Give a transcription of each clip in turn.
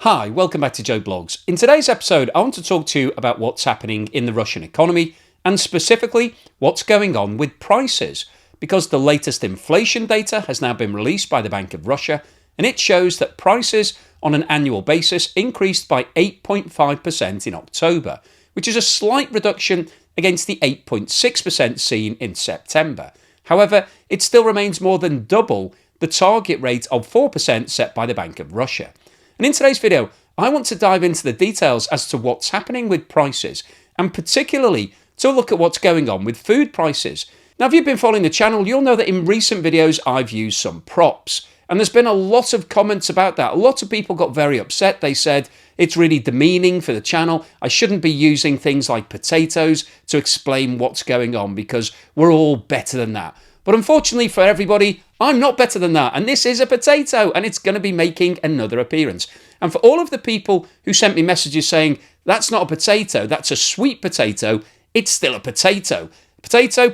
Hi, welcome back to Joe Blogs. In today's episode, I want to talk to you about what's happening in the Russian economy and specifically what's going on with prices, because the latest inflation data has now been released by the Bank of Russia and it shows that prices on an annual basis increased by 8.5% in October, which is a slight reduction against the 8.6% seen in September. However, it still remains more than double the target rate of 4% set by the Bank of Russia. And in today's video, I want to dive into the details as to what's happening with prices, and particularly to look at what's going on with food prices. Now, if you've been following the channel, you'll know that in recent videos I've used some props, and there's been a lot of comments about that. A lot of people got very upset. They said it's really demeaning for the channel. I shouldn't be using things like potatoes to explain what's going on because we're all better than that. But unfortunately for everybody, I'm not better than that, and this is a potato, and it's going to be making another appearance. And for all of the people who sent me messages saying, that's not a potato, that's a sweet potato, it's still a potato. Potato,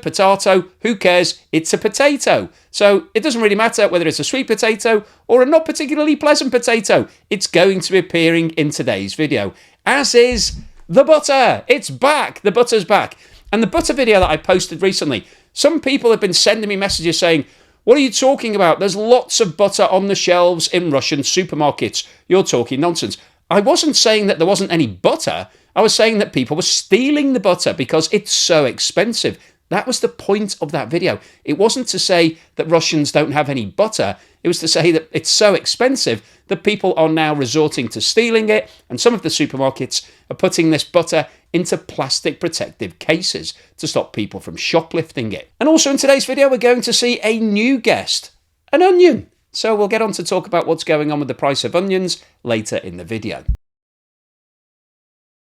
who cares? It's a potato. So it doesn't really matter whether it's a sweet potato or a not particularly pleasant potato. It's going to be appearing in today's video, as is the butter. It's back. The butter's back. And the butter video that I posted recently, some people have been sending me messages saying, what are you talking about? There's lots of butter on the shelves in Russian supermarkets. You're talking nonsense. I wasn't saying that there wasn't any butter. I was saying that people were stealing the butter because it's so expensive. That was the point of that video. It wasn't to say that Russians don't have any butter. It was to say that it's so expensive that people are now resorting to stealing it, and some of the supermarkets are putting this butter into plastic protective cases to stop people from shoplifting it. And also in today's video, we're going to see a new guest, an onion. So we'll get on to talk about what's going on with the price of onions later in the video.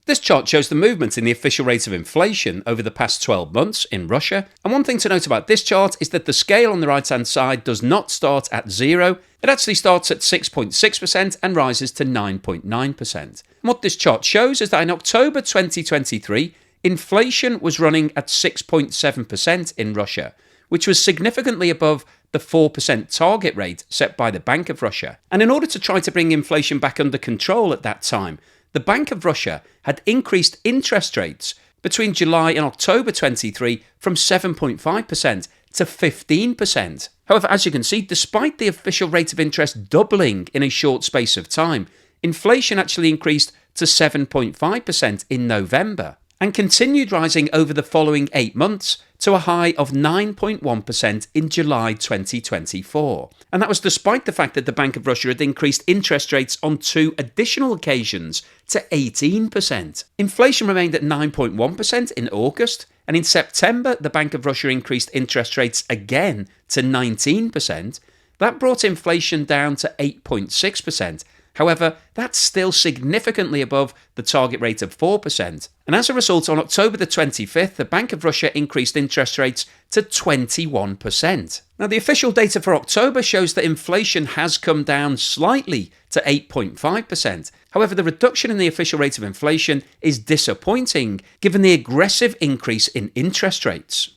This chart shows the movement in the official rate of inflation over the past 12 months in Russia. And one thing to note about this chart is that the scale on the right-hand side does not start at 0. It actually starts at 6.6% and rises to 9.9%. And what this chart shows is that in October 2023, inflation was running at 6.7% in Russia, which was significantly above the 4% target rate set by the Bank of Russia. And in order to try to bring inflation back under control at that time, the Bank of Russia had increased interest rates between July and October 23 from 7.5% to 15%. However, as you can see, despite the official rate of interest doubling in a short space of time, inflation actually increased to 7.5% in November and continued rising over the following 8 months to a high of 9.1% in July 2024. And that was despite the fact that the Bank of Russia had increased interest rates on 2 additional occasions to 18%. Inflation remained at 9.1% in August, and in September the Bank of Russia increased interest rates again to 19%. That brought inflation down to 8.6%. However, that's still significantly above the target rate of 4%. And as a result, on October the 25th, the Bank of Russia increased interest rates to 21%. Now, the official data for October shows that inflation has come down slightly to 8.5%. However, the reduction in the official rate of inflation is disappointing given the aggressive increase in interest rates.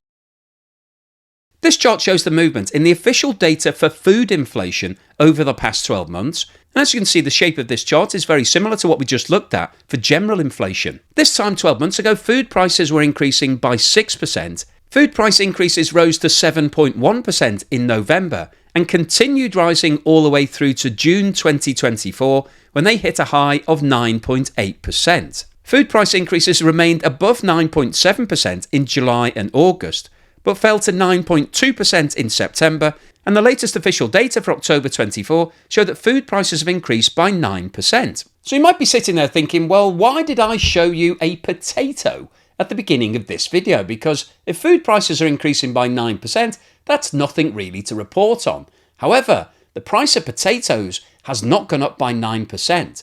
This chart shows the movement in the official data for food inflation over the past 12 months. And as you can see, the shape of this chart is very similar to what we just looked at for general inflation. This time 12 months ago, food prices were increasing by 6%. Food price increases rose to 7.1% in November and continued rising all the way through to June 2024 when they hit a high of 9.8%. Food price increases remained above 9.7% in July and August, but fell to 9.2% in September, and the latest official data for October 24 show that food prices have increased by 9%. So you might be sitting there thinking, well, why did I show you a potato at the beginning of this video? Because if food prices are increasing by 9%, that's nothing really to report on. However, the price of potatoes has not gone up by 9%.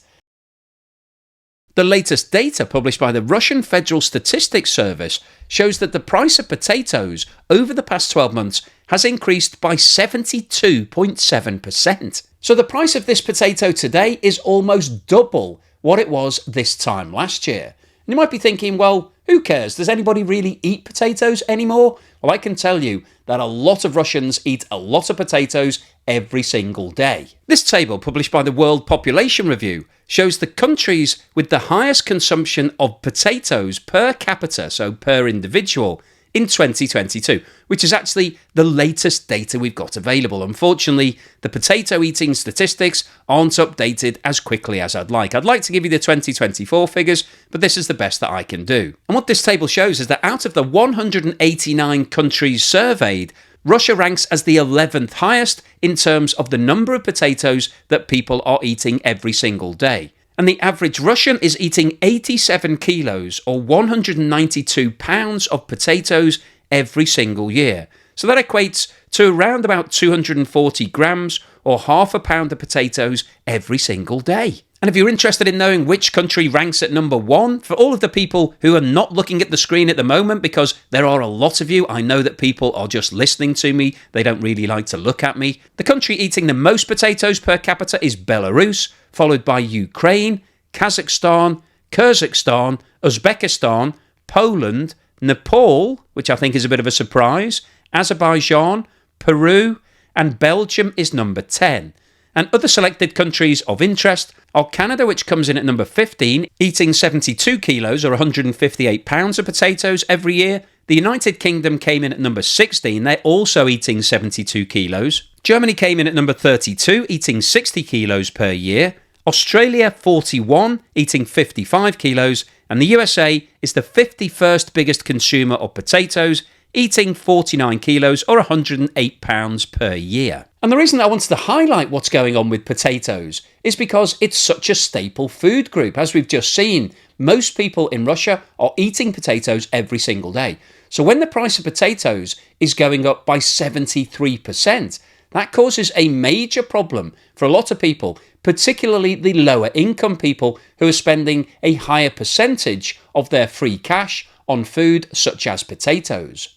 The latest data published by the Russian Federal Statistics Service shows that the price of potatoes over the past 12 months has increased by 72.7%. So the price of this potato today is almost double what it was this time last year. And you might be thinking, well, who cares? Does anybody really eat potatoes anymore? Well, I can tell you that a lot of Russians eat a lot of potatoes every single day. This table, published by the World Population Review, shows the countries with the highest consumption of potatoes per capita, so per individual, in 2022, which is actually the latest data we've got available. Unfortunately, the potato eating statistics aren't updated as quickly as I'd like. I'd like to give you the 2024 figures, but this is the best that I can do. And what this table shows is that out of the 189 countries surveyed, Russia ranks as the 11th highest in terms of the number of potatoes that people are eating every single day. And the average Russian is eating 87 kilos or 192 pounds of potatoes every single year. So that equates to around about 240 grams or half a pound of potatoes every single day. And if you're interested in knowing which country ranks at number one, for all of the people who are not looking at the screen at the moment, because there are a lot of you, I know that people are just listening to me, they don't really like to look at me. The country eating the most potatoes per capita is Belarus, followed by Ukraine, Kazakhstan, Kyrgyzstan, Uzbekistan, Poland, Nepal, which I think is a bit of a surprise, Azerbaijan, Peru, and Belgium is number 10. And other selected countries of interest are Canada, which comes in at number 15, eating 72 kilos or 158 pounds of potatoes every year. The United Kingdom came in at number 16, they're also eating 72 kilos. Germany came in at number 32, eating 60 kilos per year. Australia, 41, eating 55 kilos. And the USA is the 51st biggest consumer of potatoes, eating 49 kilos or 108 pounds per year. And the reason I wanted to highlight what's going on with potatoes is because it's such a staple food group. As we've just seen, most people in Russia are eating potatoes every single day. So when the price of potatoes is going up by 73%, that causes a major problem for a lot of people, particularly the lower income people who are spending a higher percentage of their free cash on food such as potatoes.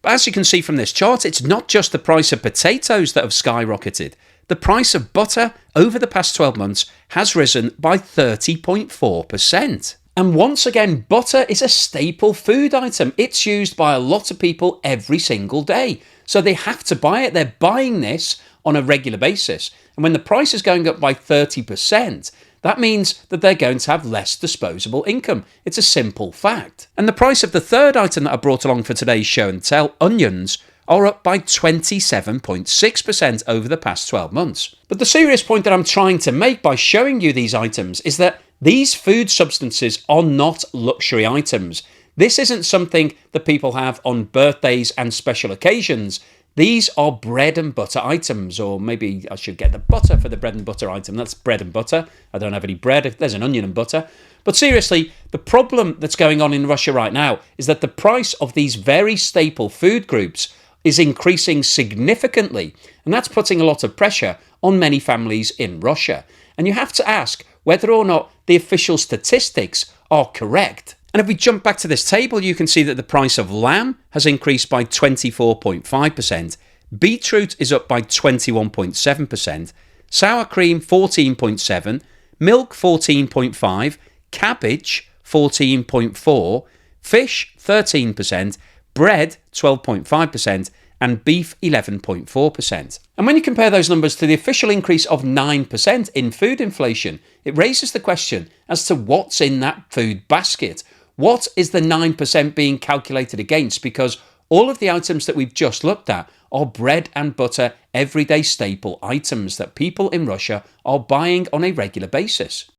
But as you can see from this chart, it's not just the price of potatoes that have skyrocketed. The price of butter over the past 12 months has risen by 30.4%. And once again, butter is a staple food item. It's used by a lot of people every single day. So they have to buy it. They're buying this on a regular basis. And when the price is going up by 30%, that means that they're going to have less disposable income. It's a simple fact. And the price of the third item that I brought along for today's show and tell, onions, are up by 27.6% over the past 12 months. But the serious point that I'm trying to make by showing you these items is that these food substances are not luxury items. This isn't something that people have on birthdays and special occasions. These are bread and butter items, or maybe I should get the butter for the bread and butter item. That's bread and butter. I don't have any bread. There's an onion and butter. But seriously, the problem that's going on in Russia right now is that the price of these very staple food groups is increasing significantly, and that's putting a lot of pressure on many families in Russia. And you have to ask whether or not the official statistics are correct. And if we jump back to this table, you can see that the price of lamb has increased by 24.5%, beetroot is up by 21.7%, sour cream 14.7%, milk 14.5%, cabbage 14.4%, fish 13%, bread 12.5%, and beef 11.4%. And when you compare those numbers to the official increase of 9% in food inflation, it raises the question as to what's in that food basket. What is the 9% being calculated against? Because all of the items that we've just looked at are bread and butter, everyday staple items that people in Russia are buying on a regular basis.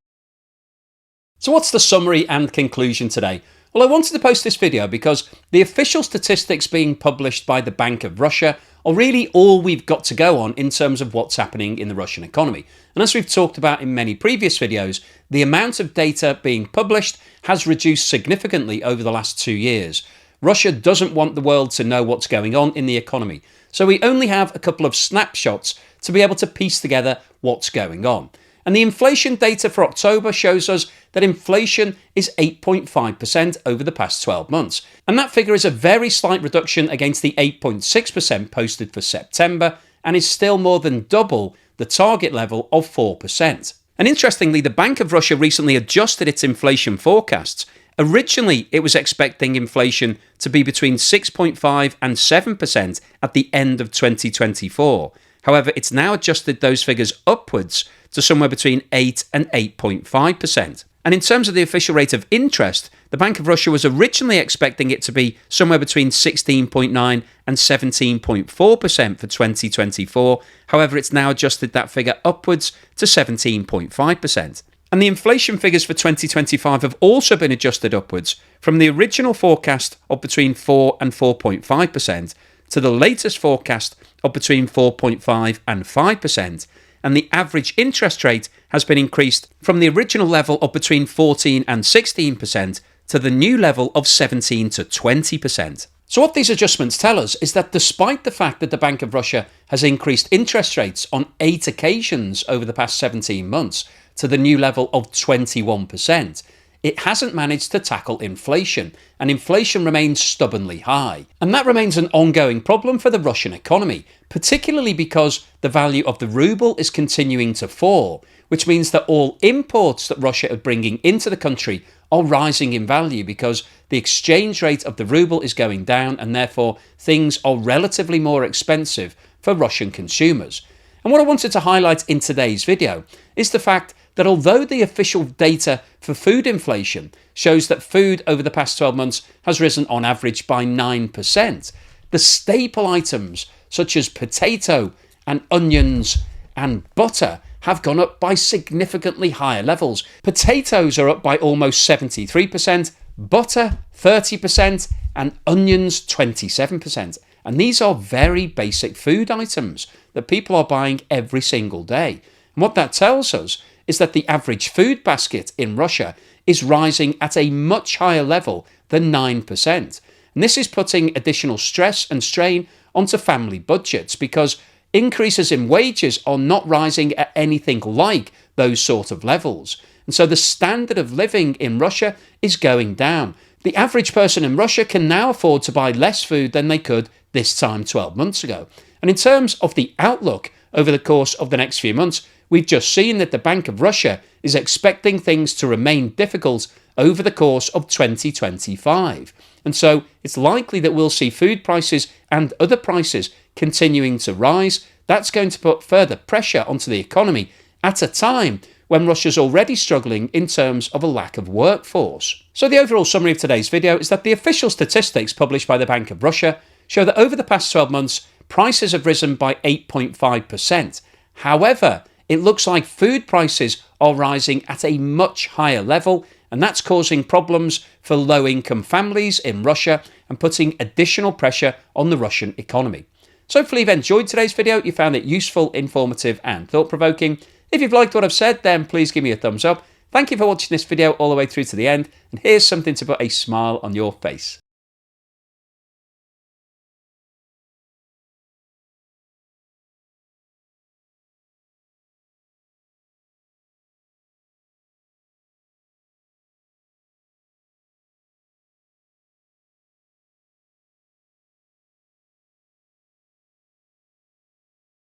So what's the summary and conclusion today? Well, I wanted to post this video because the official statistics being published by the Bank of Russia are really all we've got to go on in terms of what's happening in the Russian economy. And as we've talked about in many previous videos, the amount of data being published has reduced significantly over the last 2 years. Russia doesn't want the world to know what's going on in the economy. So we only have a couple of snapshots to be able to piece together what's going on. And the inflation data for October shows us that inflation is 8.5% over the past 12 months. And that figure is a very slight reduction against the 8.6% posted for September and is still more than double the target level of 4%. And interestingly, the Bank of Russia recently adjusted its inflation forecasts. Originally, it was expecting inflation to be between 6.5 and 7% at the end of 2024. However, it's now adjusted those figures upwards to somewhere between 8 and 8.5%. And in terms of the official rate of interest, the Bank of Russia was originally expecting it to be somewhere between 16.9 and 17.4% for 2024. However, it's now adjusted that figure upwards to 17.5%. And the inflation figures for 2025 have also been adjusted upwards from the original forecast of between 4 and 4.5% to the latest forecast of between 4.5 and 5%. And the average interest rate has been increased from the original level of between 14 and 16% to the new level of 17 to 20%. So what these adjustments tell us is that despite the fact that the Bank of Russia has increased interest rates on 8 occasions over the past 17 months to the new level of 21%, it hasn't managed to tackle inflation, and inflation remains stubbornly high. And that remains an ongoing problem for the Russian economy, particularly because the value of the ruble is continuing to fall, which means that all imports that Russia are bringing into the country are rising in value because the exchange rate of the ruble is going down, and therefore things are relatively more expensive for Russian consumers. And what I wanted to highlight in today's video is the fact that although the official data for food inflation shows that food over the past 12 months has risen on average by 9%, the staple items such as potato and onions and butter have gone up by significantly higher levels. Potatoes are up by almost 73%, butter 30%, and onions 27%. And these are very basic food items that people are buying every single day. And what that tells us is that the average food basket in Russia is rising at a much higher level than 9%. And this is putting additional stress and strain onto family budgets because increases in wages are not rising at anything like those sort of levels. And so the standard of living in Russia is going down. The average person in Russia can now afford to buy less food than they could this time 12 months ago. And in terms of the outlook over the course of the next few months, we've just seen that the Bank of Russia is expecting things to remain difficult over the course of 2025. And so it's likely that we'll see food prices and other prices continuing to rise. That's going to put further pressure onto the economy at a time when Russia's already struggling in terms of a lack of workforce. So the overall summary of today's video is that the official statistics published by the Bank of Russia show that over the past 12 months, prices have risen by 8.5%. However, it looks like food prices are rising at a much higher level, and that's causing problems for low-income families in Russia and putting additional pressure on the Russian economy. So hopefully you've enjoyed today's video, you found it useful, informative and thought-provoking. If you've liked what I've said, then please give me a thumbs up. Thank you for watching this video all the way through to the end, and here's something to put a smile on your face.